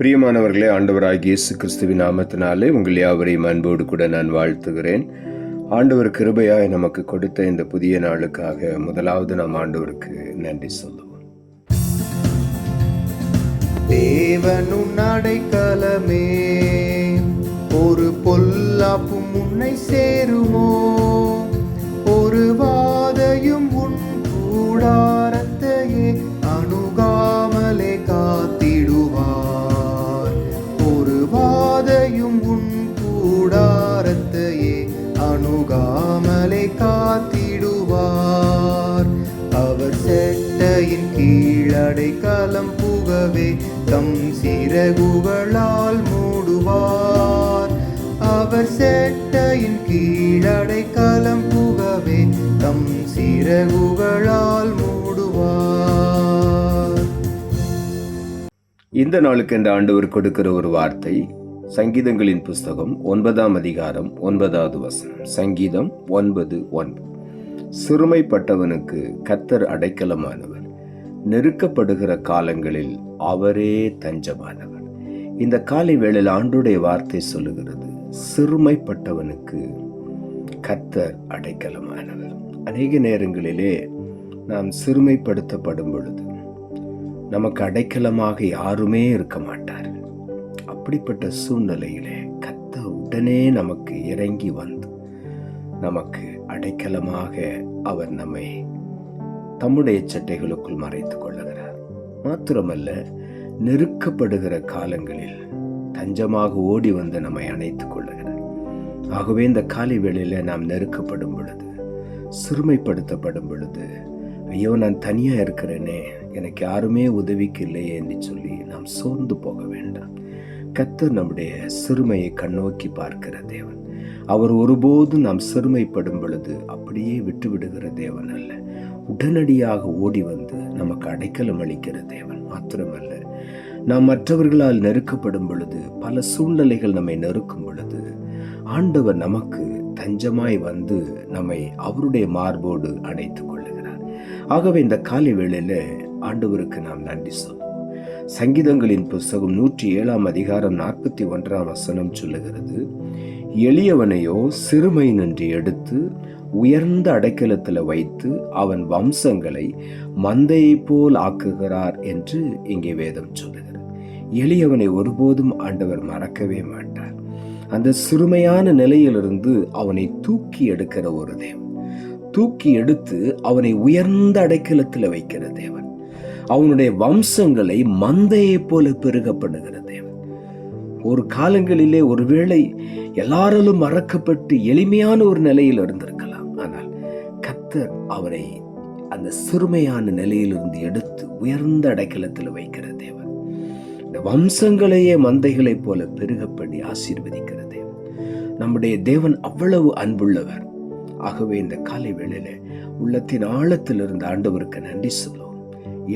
பிரியமானவர்களே, ஆண்டவராகிய இயேசு கிறிஸ்துவின் நாமத்தினாலே உங்கள் யாவரையும் அன்போடு கூட நான் வாழ்த்துகிறேன். ஆண்டவர் கிருபையாய் நமக்கு கொடுத்த இந்த புதிய நாளுக்காக முதலாவது நாம் ஆண்டவருக்கு நன்றி சொல்லுவோம். தேவனுன் அடைக்கலமே, ஒரு பொல்லாப்பும் உன்னை சேருமோ, ஒரு வாதையும் உன் கூடாரத்தையே அணுகாமலே காத்திடுவார். ஒரு வாதையும் உன் கூடாரத்தையே அணுகாமலே காத்திடுவார். அவர் செட்டையின் கீழடைக்கலம் புகவே தம் சிறகுகளால் மூடுவார். அவர் செட்டையின் கீழடைக்கலம் புகவே தம் சிறகுகளால் மூடுவார். இந்த நாளுக்கு இந்த ஆண்டவர் கொடுக்கிற ஒரு வார்த்தை சங்கீதங்களின் புஸ்தகம் 9ஆம் அதிகாரம் 9வது வசனம். சங்கீதம் 9:9. சிறுமைப்பட்டவனுக்கு கர்த்தர் அடைக்கலமானவர், நெருக்கப்படுகிற காலங்களில் அவரே தஞ்சமானவர். இந்த காலை வேளையில் ஆண்டுடைய வார்த்தை சொல்லுகிறது, சிறுமைப்பட்டவனுக்கு கர்த்தர் அடைக்கலமானவர். அநேக நேரங்களிலே நாம் சிறுமைப்படுத்தப்படும் பொழுது நமக்கு அடைக்கலமாக யாருமே இருக்க மாட்டார். அப்படிப்பட்ட சூழ்நிலையிலே கர்த்தர் உடனே நமக்கு இறங்கி வந்து நமக்கு அடைக்கலமாக அவர் நம்மை தம்முடைய சட்டைகளுக்குள் மறைத்துக் கொள்ளுகிறார். மாத்திரமல்ல, நெருக்கப்படுகிற காலங்களில் தஞ்சமாக ஓடி வந்து நம்மை அணைத்துக் கொள்ளுகிறார். ஆகவே இந்த காலை வேளையில நாம் நெருக்கப்படும் பொழுது, சிறுமைப்படுத்தப்படும் பொழுது, ஐயோ நான் தனியா இருக்கிறேனே, எனக்கு யாருமே உதவிக்கு இல்லையே என்று சொல்லி நாம் சோர்ந்து போக வேண்டாம். கர்த்தர் நம்முடைய சிறுமையை கண்ணோக்கி பார்க்கிற தேவன். அவர் ஒருபோதும் நாம் சிறுமைப்படும் பொழுது அப்படியே விட்டு விடுகிற தேவன் அல்ல. உடனடியாக ஓடி வந்து நமக்கு அடைக்கலம் அளிக்கிற தேவன். மாத்திரமல்ல, நாம் மற்றவர்களால் நெருக்கப்படும் பொழுது, பல சூழ்நிலைகள் நம்மை நெருக்கும் பொழுது, ஆண்டவர் நமக்கு தஞ்சமாய் வந்து நம்மை அவருடைய மார்போடு அணைத்துக் கொள்ளுகிறார். ஆகவே இந்த காலை வேளையில ஆண்டவருக்கு நாம் நன்றி சொல்லுவோம். சங்கீதங்களின் புஸ்தகம் 107ஆம் அதிகாரம் 41ஆம் வசனம் சொல்லுகிறது, எளியவனையோ சிறுமை நின்று எடுத்து உயர்ந்த அடைக்கலத்தில் வைத்து அவன் வம்சங்களை மந்தையை போல் ஆக்குகிறார் என்று இங்கே வேதம் சொல்லுகிறது. எளியவனை ஒருபோதும் ஆண்டவர் மறக்கவே மாட்டார். அந்த சிறுமையான நிலையிலிருந்து அவனை தூக்கி எடுக்கிற ஒரு தேவன், தூக்கி எடுத்து அவனை உயர்ந்த அடைக்கலத்தில் வைக்கிற தேவன், அவனுடைய வம்சங்களை மந்தையை போல பெருகப்படுகிற தேவன். ஒரு காலங்களிலே ஒருவேளை எல்லாராலும் மறக்கப்பட்டு எளிமையான ஒரு நிலையில் இருந்திருக்கலாம். ஆனால் கர்த்தர் அவனை அந்த சிறுமையான நிலையிலிருந்து எடுத்து உயர்ந்த அடைக்கலத்தில் வைக்கிற தேவன். இந்த வம்சங்களையே மந்தைகளை போல பெருகப்படி ஆசீர்வதிக்கிற தேவன். நம்முடைய தேவன் அவ்வளவு அன்புள்ளவர். ஆகவே இந்த காலை வேளையில உள்ளத்தின் ஆழத்தில் இருந்த ஆண்டவருக்கு நன்றி சொல்லுவோம்.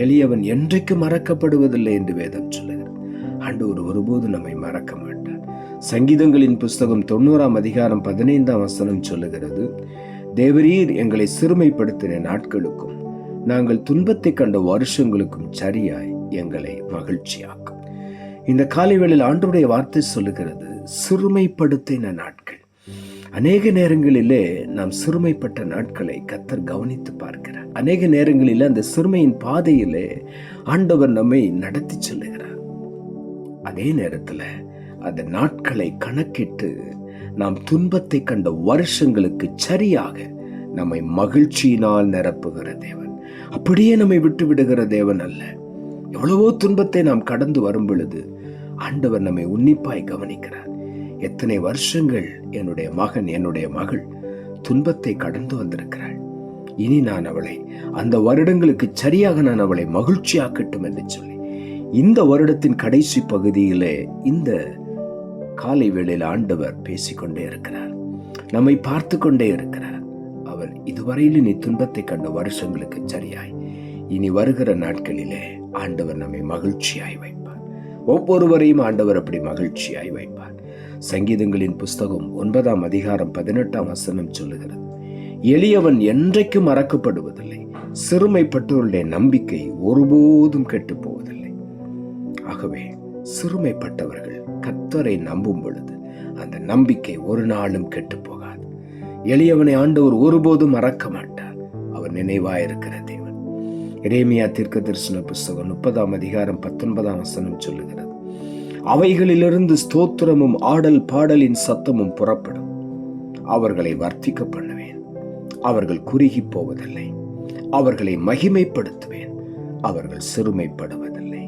எளியவன் என்றைக்கு மறக்கப்படுவதில்லை என்று வேதம் சொல்லுகிறது. ஆண்டவர் ஒருபோது நம்மை மறக்க மாட்டார். சங்கீதங்களின் புஸ்தகம் 90ஆம் அதிகாரம் 15ஆம் வசனம் சொல்லுகிறது, தேவரீர் எங்களை சிறுமைப்படுத்தின நாட்களுக்கும் நாங்கள் துன்பத்தை கண்ட வருஷங்களுக்கும் சரியாய் எங்களை மகிழ்ச்சியாக்கும். இந்த காலைவேளையில் ஆண்டவருடைய வார்த்தை சொல்லுகிறது, சிறுமைப்படுத்தின நாட்கள். அநேக நேரங்களிலே நாம் சிறுமைப்பட்ட நாட்களை கர்த்தர் கவனித்து பார்க்கிறார். அநேக நேரங்களிலே அந்த சிறுமையின் பாதையிலே ஆண்டவர் நம்மை நடத்தி செல்லுகிறார். அதே நேரத்தில் அந்த நாட்களை கணக்கிட்டு நாம் துன்பத்தை கண்ட வருஷங்களுக்கு சரியாக நம்மை மகிழ்ச்சியினால் நிரப்புகிற தேவன். அப்படியே நம்மை விட்டு விடுகிற தேவன் அல்ல. எவ்வளவோ துன்பத்தை நாம் கடந்து வரும் பொழுது ஆண்டவர் நம்மை உன்னிப்பாய் கவனிக்கிறார். எத்தனை வருஷங்கள் என்னுடைய மகன், என்னுடைய மகள் துன்பத்தை கடந்து வந்திருக்கிறாள். இனி நான் அவளை அந்த வருடங்களுக்கு சரியாக நான் அவளை மகிழ்ச்சியாக்கட்டும் என்று சொல்லி இந்த வருடத்தின் கடைசி பகுதியிலே இந்த காலை வேளையில் ஆண்டவர் பேசிக்கொண்டே இருக்கிறார், நம்மை பார்த்து கொண்டே இருக்கிறார். அவர் இதுவரையில் நீ துன்பத்தை கண்ட வருஷங்களுக்கு சரியாய் இனி வருகிற நாட்களிலே ஆண்டவர் நம்மை மகிழ்ச்சியாய் வைப்பார். ஒவ்வொருவரையும் ஆண்டவர் அப்படி மகிழ்ச்சியாய் வைப்பார். சங்கீதங்களின் புஸ்தகம் 9ஆம் அதிகாரம் 18ஆம் வசனம் சொல்லுகிறது, எளியவன் என்றைக்கும் மறக்கப்படுவதில்லை, சிறுமைப்பட்டோருடைய நம்பிக்கை ஒருபோதும் கெட்டு போவதில்லை. ஆகவே சிறுமைப்பட்டவர்கள் கர்த்தரை நம்பும் பொழுது அந்த நம்பிக்கை ஒரு நாளும் கெட்டு போகாது. எளியவனை ஆண்டவர் ஒருபோதும் மறக்க மாட்டார். அவர் நினைவாயிருக்கிற தேவன். எரேமியா தீர்க்கதரிசன புஸ்தகம் 30ஆம் அதிகாரம் 19ஆம் வசனம் சொல்லுகிறது, அவைகளிலிருந்து ஸ்தோத்திரமும் ஆடல் பாடலின் சத்தமும் புறப்படும். அவர்களை வர்த்திக்க பண்ணுவேன். அவர்கள் குறுகி போவதில்லை. அவர்களை மகிமைப்படுத்துவேன். அவர்கள் சிறுமைப்படுவதில்லை.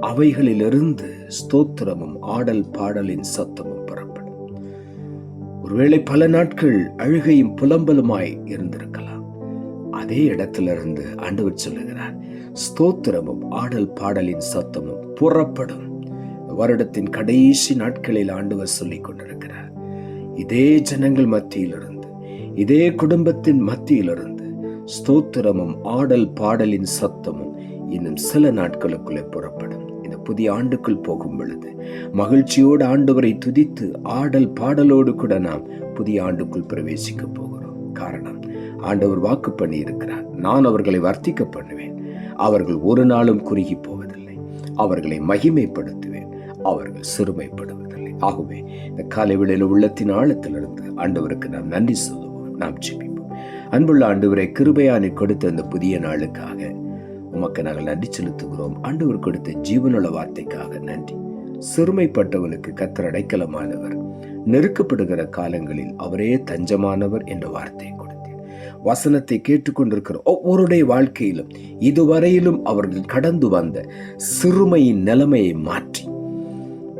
அவைகளிலிருந்து ஸ்தோத்திரமும் ஆடல் பாடலின் சத்தமும் புறப்படும். ஒருவேளை பல நாட்கள் அழுகையும் புலம்பலுமாய் இருந்திருக்கலாம். அதே இடத்திலிருந்து ஆண்டவர் சொல்லுகிறார், ஸ்தோத்திரமும் ஆடல் பாடலின் சத்தமும் புறப்படும். வருடத்தின் கடைசி நாட்களில் ஆண்டவர் சொல்லிக் கொண்டிருக்கிறார், இதே ஜனங்கள் மத்தியிலிருந்து, இதே குடும்பத்தின் மத்தியிலிருந்து ஸ்தோத்திரமும் ஆடல் பாடலின் சத்தமும் இன்னும் சில நாட்களுக்குள்ளே புறப்படும். இந்த புதிய ஆண்டுக்குள் போகும் பொழுது மகிழ்ச்சியோடு ஆண்டவரை துதித்து ஆடல் பாடலோடு கூட நாம் புதிய ஆண்டுக்குள் பிரவேசிக்க போகிறோம். காரணம், ஆண்டவர் வாக்கு பண்ணி இருக்கிறார், நான் அவர்களை வர்த்திக்க பண்ணுவேன். அவர்கள் ஒரு நாளும் குறுகி போவதில்லை. அவர்களை மகிமைப்படுத்துவேன். அவர்கள் சிறுமைப்படுவதில்லை. ஆகவே இந்த காலை வேளையில உள்ளத்தின் ஆழத்திலிருந்து ஆண்டவருக்கு நாம் நன்றி சொல்லுவோம். நாம் ஜெபிப்போம். அன்புள்ள ஆண்டவரை, கிருபையானி கொடுத்த இந்த புதிய நாளுக்காக உமக்கு நாங்கள் நன்றி செலுத்துகிறோம். ஆண்டவர் கொடுத்த ஜீவனுள்ள வார்த்தைக்காக நன்றி. சிறுமைப்பட்டவனுக்கு கர்த்தர் அடைக்கலமானவர், நெருக்கப்படுகிற காலங்களில் அவரே தஞ்சமானவர் என்ற வார்த்தை கொடுத்தேன். வசனத்தை கேட்டுக்கொண்டிருக்கிற ஒவ்வொருடைய வாழ்க்கையிலும் இதுவரையிலும் அவர்கள் கடந்து வந்த சிறுமையின் நிலைமையை மாற்றி,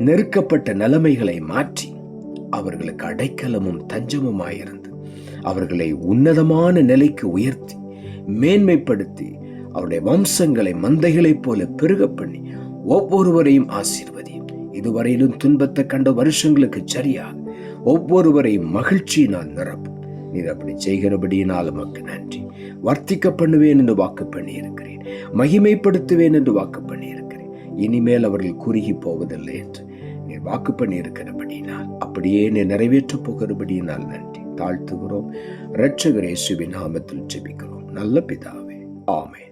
நெருக்கப்பட்ட நிலைமைகளை மாற்றி, அவர்களுக்கு அடைக்கலமும் தஞ்சமுமாயிருந்து அவர்களை உன்னதமான நிலைக்கு உயர்த்தி மேன்மைப்படுத்தி அவருடைய வம்சங்களை மந்தைகளைப் போல பெருக பண்ணி ஒவ்வொருவரையும் ஆசீர்வதியும். இதுவரையிலும் துன்பத்தை கண்ட வருஷங்களுக்கு சரியாக ஒவ்வொருவரையும் மகிழ்ச்சியினால் நிரப்பும். நீர் அப்படி செய்கிறபடியினால் உமக்கு நன்றி. வர்த்திக்க பண்ணுவேன் என்று வாக்கு பண்ணி இருக்கிறேன். மகிமைப்படுத்துவேன் என்று வாக்கு பண்ணி இருக்கிறேன். இனிமேல் அவர்கள் குறுகி போவதில்லை என்று நீர் வாக்கு பண்ணி இருக்கிறபடியினால் அப்படியே நீர் நிறைவேற்றப் போகிறபடியினால் நன்றி. தாழ்த்துகிறோம். இரட்சகர் இயேசுவின் நாமத்தில் ஜெபிக்கிறோம் நல்ல பிதாவே. ஆமென்.